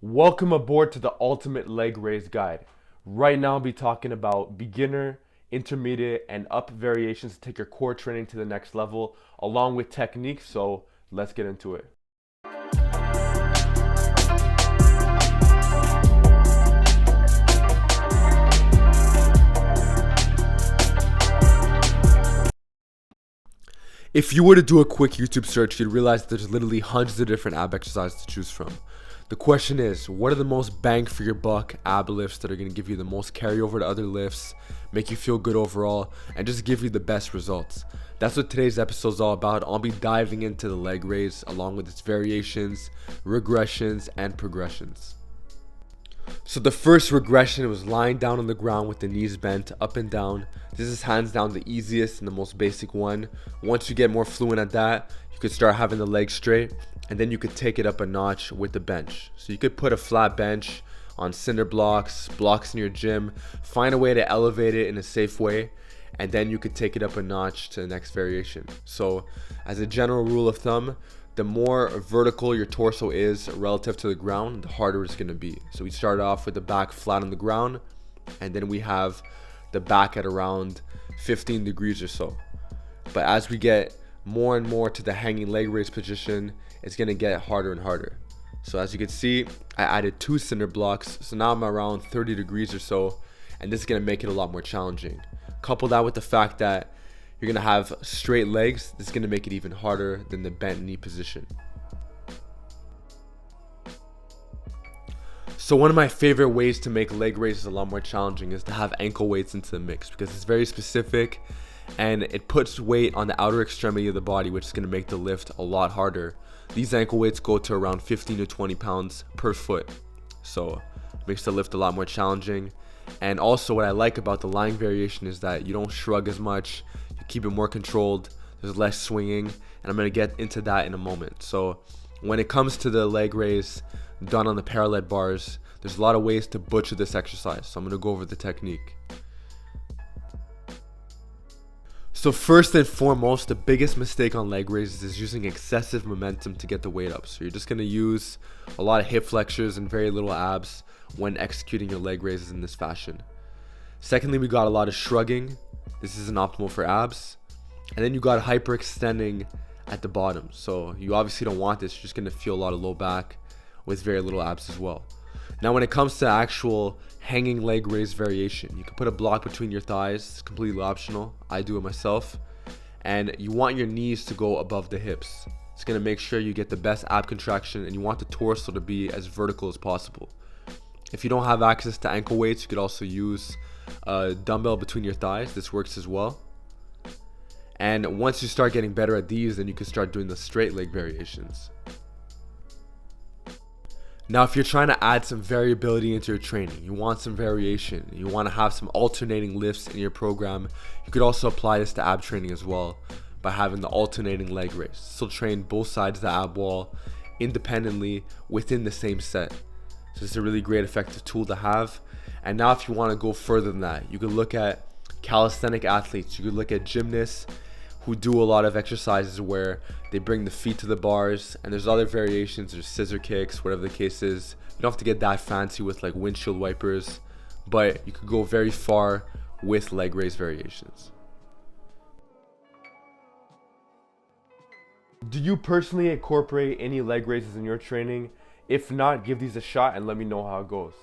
Welcome aboard to the Ultimate Leg Raise Guide. Right now I'll be talking about beginner, intermediate, and up variations to take your core training to the next level, along with techniques, so let's get into it. If you were to do a quick YouTube search, you'd realize that there's literally hundreds of different ab exercises to choose from. The question is, what are the most bang for your buck ab lifts that are going to give you the most carryover to other lifts, make you feel good overall, and just give you the best results? That's what today's episode is all about. I'll be diving into the leg raise along with its variations, regressions, and progressions. So the first regression was lying down on the ground with the knees bent up and down. This is hands down the easiest and the most basic one. Once you get more fluent at that, you could start having the legs straight, and then you could take it up a notch with the bench. So you could put a flat bench on cinder blocks in your gym, find a way to elevate it in a safe way, and then you could take it up a notch to the next variation. So as a general rule of thumb, the more vertical your torso is relative to the ground, the harder it's going to be. So we start off with the back flat on the ground, and then we have the back at around 15 degrees or so. But as we get more and more to the hanging leg raise position, it's going to get harder and harder. So as you can see, I added 2 cinder blocks, so now I'm around 30 degrees or so, and this is going to make it a lot more challenging. Couple that with the fact that you're going to have straight legs, this is going to make it even harder than the bent knee position. So one of my favorite ways to make leg raises a lot more challenging is to have ankle weights into the mix, because it's very specific and it puts weight on the outer extremity of the body, which is going to make the lift a lot harder. These ankle weights go to around 15 to 20 pounds per foot, so it makes the lift a lot more challenging. And also what I like about the lying variation is that you don't shrug as much, you keep it more controlled, there's less swinging, and I'm going to get into that in a moment. So when it comes to the leg raise done on the parallel bars, there's a lot of ways to butcher this exercise, so I'm going to go over the technique. So first and foremost, the biggest mistake on leg raises is using excessive momentum to get the weight up. So you're just going to use a lot of hip flexors and very little abs when executing your leg raises in this fashion. Secondly, we got a lot of shrugging. This isn't optimal for abs. And then you got hyperextending at the bottom. So you obviously don't want this. You're just going to feel a lot of low back with very little abs as well. Now when it comes to actual hanging leg raise variation, you can put a block between your thighs. It's completely optional. I do it myself. And you want your knees to go above the hips. It's going to make sure you get the best ab contraction, and you want the torso to be as vertical as possible. If you don't have access to ankle weights, you could also use a dumbbell between your thighs. This works as well. And once you start getting better at these, then you can start doing the straight leg variations. Now, if you're trying to add some variability into your training, you want some variation, you want to have some alternating lifts in your program, you could also apply this to ab training as well by having the alternating leg raise. So train both sides of the ab wall independently within the same set. So it's a really great effective tool to have. And now if you want to go further than that, you could look at calisthenic athletes, you could look at gymnasts who do a lot of exercises where they bring the feet to the bars, and there's other variations, there's scissor kicks, whatever the case is. You don't have to get that fancy with like windshield wipers, but you could go very far with leg raise variations. Do you personally incorporate any leg raises in your training? If not, give these a shot and let me know how it goes.